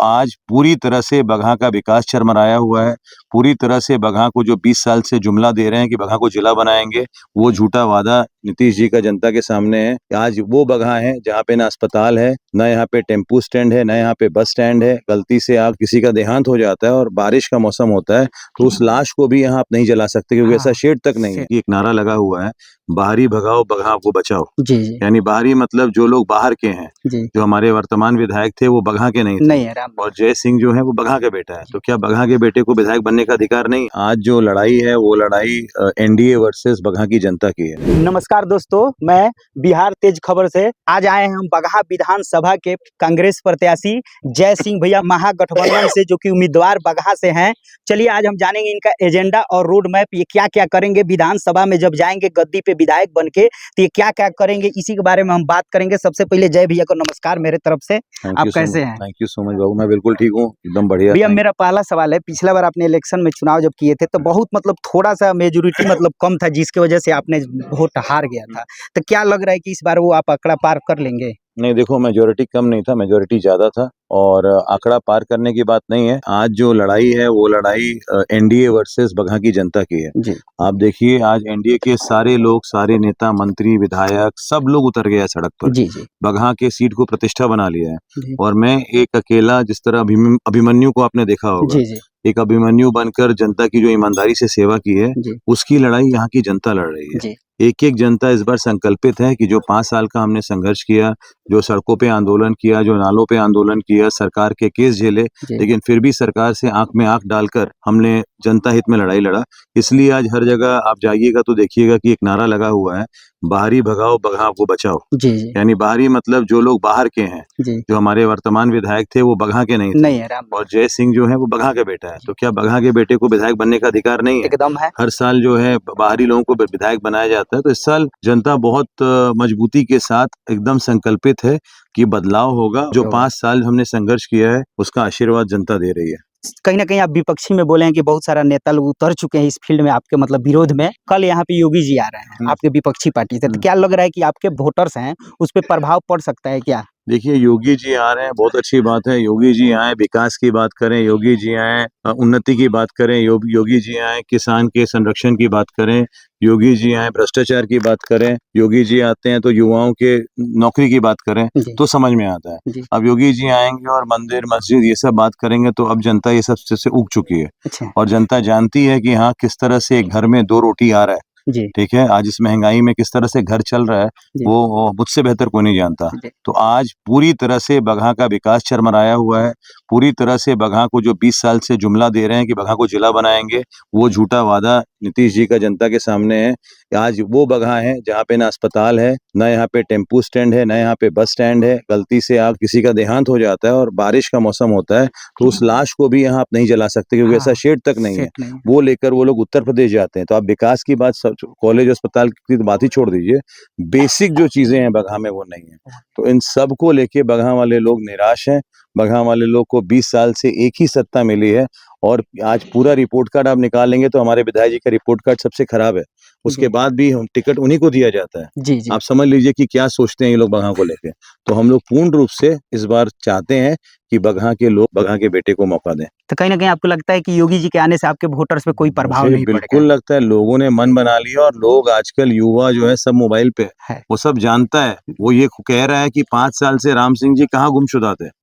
आज पूरी तरह से बगहा का विकास चरमराया हुआ है। पूरी तरह से बगहा को जो 20 साल से जुमला दे रहे हैं कि बगहा को जिला बनाएंगे, वो झूठा वादा नीतीश जी का जनता के सामने है। आज वो बगहा है जहाँ पे ना अस्पताल है, ना यहाँ पे टेम्पू स्टैंड है, ना यहाँ पे बस स्टैंड है। गलती से आप किसी का देहांत हो जाता है और बारिश का मौसम होता है तो उस लाश को भी यहाँ आप नहीं जला सकते, क्योंकि ऐसा शेड तक नहीं है। एक नारा लगा हुआ है, बाहरी भगाओ बगहा को बचाओ। जी जी यानी बाहरी मतलब जो लोग बाहर के हैं। जी। जो हमारे वर्तमान विधायक थे वो बगहा के नहीं थे। नहीं है राम। और जय सिंह जो है वो बगहा का बेटा है, तो क्या बगहा के बेटे को विधायक बनने का अधिकार नहीं? आज जो लड़ाई है वो लड़ाई एनडीए वर्सेस बगहा की जनता की है। नमस्कार दोस्तों, मैं बिहार तेज खबर से आज आए हैं हम बगहा विधानसभा के कांग्रेस प्रत्याशी जय सिंह भैया महागठबंधन से, जो कि उम्मीदवार बगहा से हैं। चलिए आज हम जानेंगे इनका एजेंडा और रोड मैप, ये क्या क्या करेंगे विधानसभा में जब जाएंगे गद्दी पे विधायक बन के, तो ये क्या क्या करेंगे, इसी के बारे में हम बात करेंगे। सबसे पहले जय भैया को नमस्कार मेरे तरफ से। आप कैसे हैं? थैंक यू सो मच बाबू, मैं बिल्कुल ठीक हूँ, एकदम बढ़िया। भैया मेरा पहला सवाल है, पिछला बार आपने इलेक्शन में चुनाव जब किए थे तो बहुत थोड़ा सा मेजोरिटी कम था, जिसकी वजह से आपने वोट हार गया था। तो क्या लग रहा है कि इस बार वो आप आंकड़ा पार कर लेंगे? नहीं देखो, मेजोरिटी कम नहीं था, मेजोरिटी ज्यादा था। और आंकड़ा पार करने की बात नहीं है। आज जो लड़ाई है वो लड़ाई एनडीए वर्सेस बगहा की जनता की है। जी आप देखिए, आज एनडीए के सारे लोग, सारे नेता, मंत्री, विधायक सब लोग उतर गए सड़क पर। जी जी बगहा के सीट को प्रतिष्ठा बना लिया है। जी और मैं एक अकेला, जिस तरह अभिमन्यु को आपने देखा होगा, जी जी एक अभिमन्यु बनकर जनता की जो ईमानदारी से सेवा की है, जी उसकी लड़ाई यहाँ की जनता लड़ रही है। जी एक एक जनता इस बार संकल्पित है कि जो 5 साल का हमने संघर्ष किया, जो सड़कों पे आंदोलन किया, जो नालों पे आंदोलन किया, सरकार के केस झेले, जी लेकिन फिर भी सरकार से आंख में आंख डालकर हमने जनता हित में लड़ाई लड़ा। इसलिए आज हर जगह आप जाइएगा तो देखिएगा कि एक नारा लगा हुआ है, बाहरी भगाओ बगहा को बचाओ। जी जी यानी बाहरी मतलब जो लोग बाहर के हैं। जी। जो हमारे वर्तमान विधायक थे वो बगहा के नहीं थे। नहीं है राम। और जय सिंह जो है वो बगहा का बेटा है, तो क्या बगहा के बेटे को विधायक बनने का अधिकार नहीं है? एकदम है। हर साल जो है बाहरी लोगों को विधायक बनाया जाता है, तो इस साल जनता बहुत मजबूती के साथ एकदम संकल्पित है कि बदलाव होगा। जो 5 साल हमने संघर्ष किया है उसका आशीर्वाद जनता दे रही है। कहीं ना कहीं आप विपक्षी में बोले हैं कि बहुत सारा नेता लोग उतर चुके हैं इस फील्ड में आपके विरोध में। कल यहाँ पे योगी जी आ रहे हैं आपके विपक्षी पार्टी से, तो क्या लग रहा है कि आपके वोटर्स हैं उस पर प्रभाव पड़ सकता है क्या? देखिए, योगी जी आ रहे हैं, बहुत अच्छी बात है। योगी जी आए, विकास की बात करें, योगी जी आए उन्नति की बात करें, योगी जी आए किसान के संरक्षण की बात करें, योगी जी आए भ्रष्टाचार की बात करें, योगी जी आते हैं तो युवाओं के नौकरी की बात करें, तो समझ में आता है। अब योगी जी आएंगे और मंदिर मस्जिद ये सब बात करेंगे तो अब जनता ये सब से उग चुकी है। अच्छा। और जनता जानती है कि हाँ, किस तरह से एक घर में 2 रोटी आ रहा है। जी ठीक है, आज इस महंगाई में किस तरह से घर चल रहा है वो मुझसे बेहतर कोई नहीं जानता। तो आज पूरी तरह से बगहा का विकास चरमराया हुआ है। पूरी तरह से बगहा को जो 20 साल से जुमला दे रहे हैं कि बगहा को जिला बनाएंगे, वो झूठा वादा नीतीश जी का जनता के सामने है। आज वो बगहा है जहाँ पे ना अस्पताल है, ना यहाँ पे टेम्पू स्टैंड है, ना यहाँ पे बस स्टैंड है। गलती से आप किसी का देहांत हो जाता है और बारिश का मौसम होता है तो उस लाश को भी यहाँ आप नहीं जला सकते, क्योंकि ऐसा शेड तक नहीं है। वो लेकर वो लोग उत्तर प्रदेश जाते हैं। तो आप विकास की बात, कॉलेज अस्पताल की बात ही छोड़ दीजिए, बेसिक जो चीजें हैं बगहा में वो नहीं है। तो इन सब को लेके बगहा वाले लोग निराश हैं। बगहा वाले लोग को 20 साल से एक ही सत्ता मिली है और आज पूरा रिपोर्ट कार्ड आप निकालेंगे तो हमारे विधायक जी का रिपोर्ट कार्ड सबसे खराब है। उसके बाद भी हम टिकट उन्हीं को दिया जाता है। जी जी। आप समझ लीजिए कि क्या सोचते हैं ये लोग बगहा को लेके। तो हम लोग पूर्ण रूप से इस बार चाहते हैं कि बगहा के लोग बगहा के बेटे को मौका दें। तो कहीं ना कहीं आपको लगता है कि योगी जी के आने से आपके वोटर्स पे कोई प्रभाव नहीं पड़ेगा? बिल्कुल लगता है, लोगों ने मन बना लिया और लोग आजकल युवा जो है सब मोबाइल पे है, वो सब जानता है। वो ये कह रहा है कि 5 साल से राम सिंह जी कहाँ गुमशुदा थे।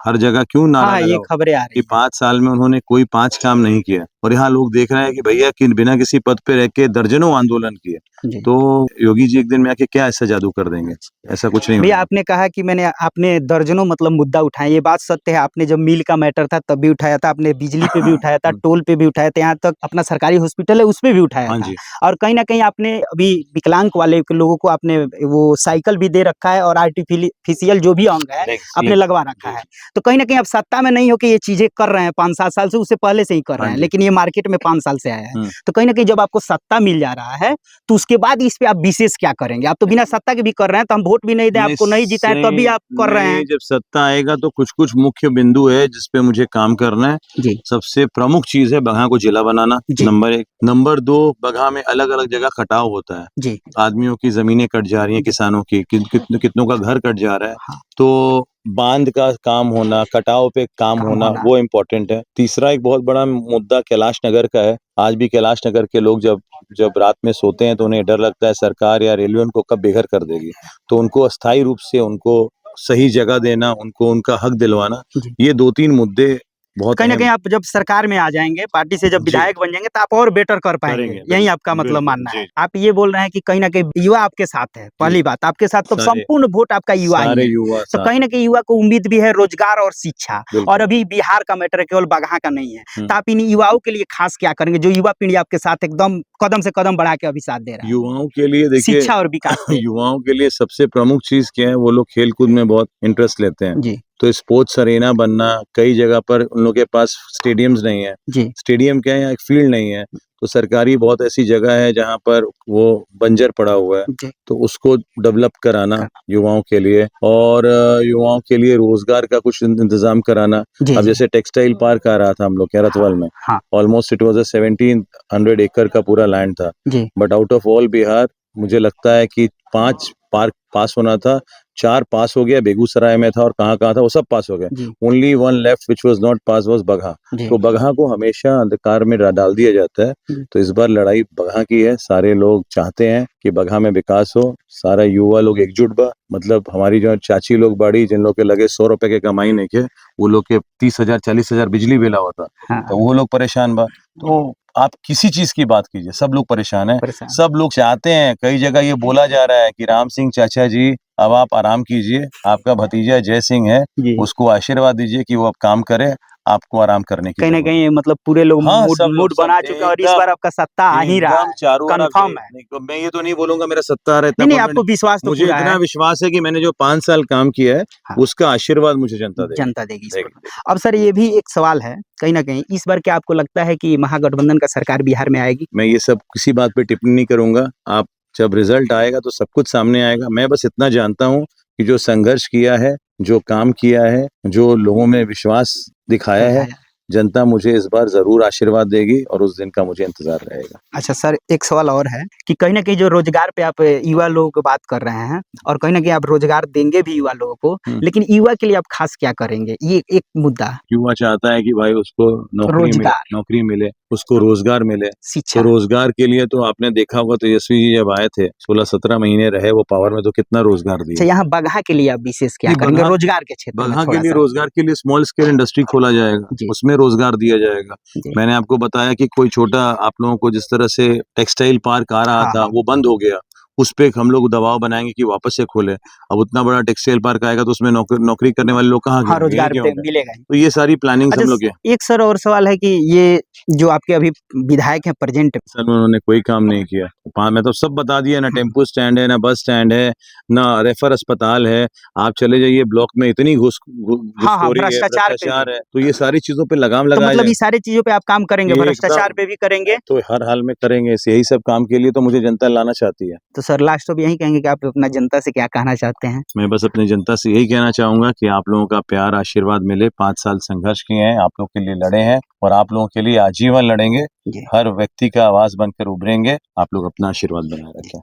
हर जगह क्यों नारा ये लगा खबरें आ रही कि 5 साल में उन्होंने कोई 5 काम नहीं किया। और यहाँ लोग देख रहे हैं कि भैया कि बिना किसी पद पे रह के दर्जनों आंदोलन किए। तो योगी जी एक दिन में आके क्या ऐसा जादू कर देंगे? ऐसा कुछ नहीं भैया होगा। आपने कहा कि आपने दर्जनों मुद्दा उठाए, ये बात सत्य है। आपने जब मिल का मैटर था तब भी उठाया था, आपने बिजली पे भी उठाया था, टोल पे भी उठाया था, यहाँ तक अपना सरकारी हॉस्पिटल है उस पे भी उठाया हाँ था। जी। और कहीं ना कहीं आपने अभी विकलांग वाले लोगों को आपने वो साइकिल भी दे रखा है और आर्टिफिशियल जो भी अंग है आपने लगवा रखा है। तो कहीं ना कहीं आप सत्ता में नहीं हो कि ये चीजें कर रहे हैं 5-7 साल से, उससे पहले से ही कर रहे हैं, लेकिन ये मार्केट में 5 साल से आया है। तो कहीं ना कहीं जब आपको सत्ता मिल जा रहा है तो उसके बाद इस पे आप विशेष क्या करेंगे? आप तो बिना सत्ता के भी कर रहे हैं, तो हम वोट भी नहीं दें आपको, नहीं जिताए तब भी आप कर रहे हैं। जब सत्ता आएगा तो कुछ कुछ मुख्य बिंदु है जिसपे मुझे काम करना है। जी सबसे प्रमुख चीज है बगहा को जिला बनाना, जी। नंबर 1। नंबर 2, बगहा में अलग अलग जगह कटाव होता है, जी आदमियों की जमीनें कट जा रही हैं, किसानों की कितनों का घर कट जा रहा है, हाँ। तो बांध का काम होना, कटाव पे काम होना वो इम्पोर्टेंट है। तीसरा एक बहुत बड़ा मुद्दा कैलाश नगर का है। आज भी कैलाश नगर के लोग जब रात में सोते हैं तो उन्हें डर लगता है सरकार या रेलवे उनको कब बेघर कर देगी, तो उनको अस्थायी रूप से उनको सही जगह देना, उनको उनका हक दिलवाना, जी। ये 2-3 मुद्दे बहुत कहीं ना अहम कहीं आप जब सरकार में आ जाएंगे, पार्टी से जब जी। विधायक बन जाएंगे, तो आप और बेटर कर पाएंगे, करेंगे, यही आपका मतलब बिल्कुल, मानना है। जी। आप ये बोल रहे हैं कि कहीं ना कहीं युवा आपके साथ है, पहली बात आपके साथ, तो सारे संपूर्ण वोट आपका युवा ही सारे है। युवा तो साथ कहीं ना कहीं युवा को उम्मीद भी है रोजगार और शिक्षा, और बिल्कुल। अभी बिहार का मैटर केवल बगहा का नहीं है। हम्म। तो आप इन युवाओं के लिए खास क्या करेंगे, जो युवा पीढ़ी आपके साथ एकदम कदम से कदम बढ़ा के अभी साथ दे रहा है युवाओं के लिए देखिए, शिक्षा और विकास पे? युवाओं के लिए सबसे प्रमुख चीज क्या है, वो लोग खेल कूद में बहुत इंटरेस्ट लेते हैं। जी तो स्पोर्ट्स अरेना बनना, कई जगह पर उन लोगों के पास स्टेडियम्स नहीं है। जी स्टेडियम क्या है, यहाँ एक फील्ड नहीं है, तो सरकारी बहुत ऐसी जगह है जहाँ पर वो बंजर पड़ा हुआ है, जी तो उसको डेवलप कराना कर- युवाओं के लिए, और युवाओं के लिए रोजगार का कुछ इंतजाम कराना। जी अब जी जैसे टेक्सटाइल पार्क आ रहा था हम लोग के रतवाल में, हाँ ऑलमोस्ट इट वाज अ 1700 एकड़ का पूरा लैंड था, जी but out of all Bihar मुझे लगता है कि 5 पार्क पास होना था, 4 पास हो गया, बेगूसराय में था और कहाँ-कहाँ था वो सब पास हो गया। जी only 1 left which was not pass was Bagha. जी तो बगहा को हमेशा अंधकार में डाल दिया जाता है। जी। तो इस बार लड़ाई बगहा की है। सारे लोग चाहते हैं कि बगहा में विकास हो, सारा युवा लोग एकजुट बा, मतलब हमारी जो चाची लोग बाड़ी, जिन लोग के लगे 100 रुपए के कमाई नहीं के, वो लोग के 30,000 40,000 बिजली बिल आवत था, हाँ तो वो लोग परेशान बा। तो आप किसी चीज की बात कीजिए, सब लोग परेशान हैं। परेशान सब लोग चाहते हैं, कई जगह ये बोला जा रहा है कि राम सिंह चाचा जी अब आप आराम कीजिए, आपका भतीजा जय सिंह है, जी। उसको आशीर्वाद दीजिए कि वो अब काम करे, आपको आराम करने की कहीं ना जरूरत है। कहीं मतलब पूरे लोग हाँ, मूड सब लोग मूड बना चुके हैं, और इस बार आपका सत्ता आ ही रहा एकदम है, चारों ओर आप कंफर्म है। नहीं, तो मैं ये तो नहीं बोलूंगा मेरा सत्ता आ रहा है इतना, नहीं नहीं, पर आपको विश्वास तो मुझे पूरा इतना है। विश्वास है कि मैंने जो 5 साल काम किया है, हाँ, उसका आशीर्वाद मुझे जनता देगी। जनता देगी इस पर। देगी। अब सर ये भी एक सवाल है, कहीं ना कहीं इस बार क्या आपको लगता है कि महागठबंधन का सरकार बिहार में आएगी? मैं ये सब किसी बात पे टिप्पणी नहीं करूंगा। आप जब रिजल्ट आएगा तो सब कुछ सामने आएगा। मैं बस इतना जानता हूँ कि जो संघर्ष किया है, जो काम किया है, जो लोगों में विश्वास दिखाया है, जनता मुझे इस बार जरूर आशीर्वाद देगी और उस दिन का मुझे इंतजार रहेगा। अच्छा सर, एक सवाल और है कि कहीं ना कहीं जो रोजगार पे आप युवा लोगों को बात कर रहे हैं, और कहीं ना कहीं आप रोजगार देंगे भी युवा लोगों को, लेकिन युवा के लिए आप खास क्या करेंगे, ये एक मुद्दा। युवा चाहता है कि भाई उसको रोजगार, नौकरी मिले, उसको रोजगार मिले। शिक्षा। तो रोजगार के लिए तो आपने देखा होगा, तेजस्वी जी जब आए थे 16-17 महीने रहे वो पावर में, तो कितना रोजगार अच्छा, दिया। यहाँ बगहा के लिए आप विशेष क्या जी, करेंगे रोजगार के क्षेत्र में? बगहा के थोड़ा लिए सा रोजगार के लिए स्मॉल स्केल इंडस्ट्री खोला जाएगा, जी उसमें रोजगार दिया जाएगा। जी। मैंने आपको बताया कि कोई छोटा, आप लोगों को जिस तरह से टेक्सटाइल पार्क आ रहा हाँ था हाँ वो बंद हो गया, उस पे हम लोग दबाव बनाएंगे कि वापस से खोले। अब उतना बड़ा टेक्सटाइल पार्क आएगा तो उसमें नौकरी करने वाले लोग कहाँ हाँ, गिरेंगे, यहीं रोजगार के होंगे। मिलेगा ही। तो ये सारी प्लानिंग अच्छा हम लोग के एक सर और सवाल है कि ये जो आपके अभी विधायक हैं प्रेजेंट, सर में उन्होंने कोई काम नहीं किया। मैं तो सब बता दिया, ना टेम्पो स्टैंड है, ना बस स्टैंड है, ना रेफर अस्पताल है। आप चले जाइए ब्लॉक में, इतनी हाँ हाँ, घुसखोरी है, भ्रष्टाचार पे भी, भ्रष्टाचार है, तो ये सारी चीजों पे लगाम तो लगाया मतलब जाए। ये सारी चीजों पे आप काम करेंगे, भ्रष्टाचार एकदम, पे भी करेंगे? तो हर हाल में करेंगे। यही सब काम के लिए तो मुझे जनता लाना चाहती है। तो सर लास्ट तो यही कहेंगे कि आप अपना जनता से क्या कहना चाहते हैं? मैं बस अपनी जनता से यही कहना चाहूंगा कि आप लोगों का प्यार आशीर्वाद मिले। 5 साल संघर्ष किए हैं, आप लोगों के लिए लड़े हैं और आप लोगों के लिए आजीवन लड़ेंगे। जी। हर व्यक्ति का आवाज बनकर उभरेंगे। आप लोग अपना आशीर्वाद बनाए रखें।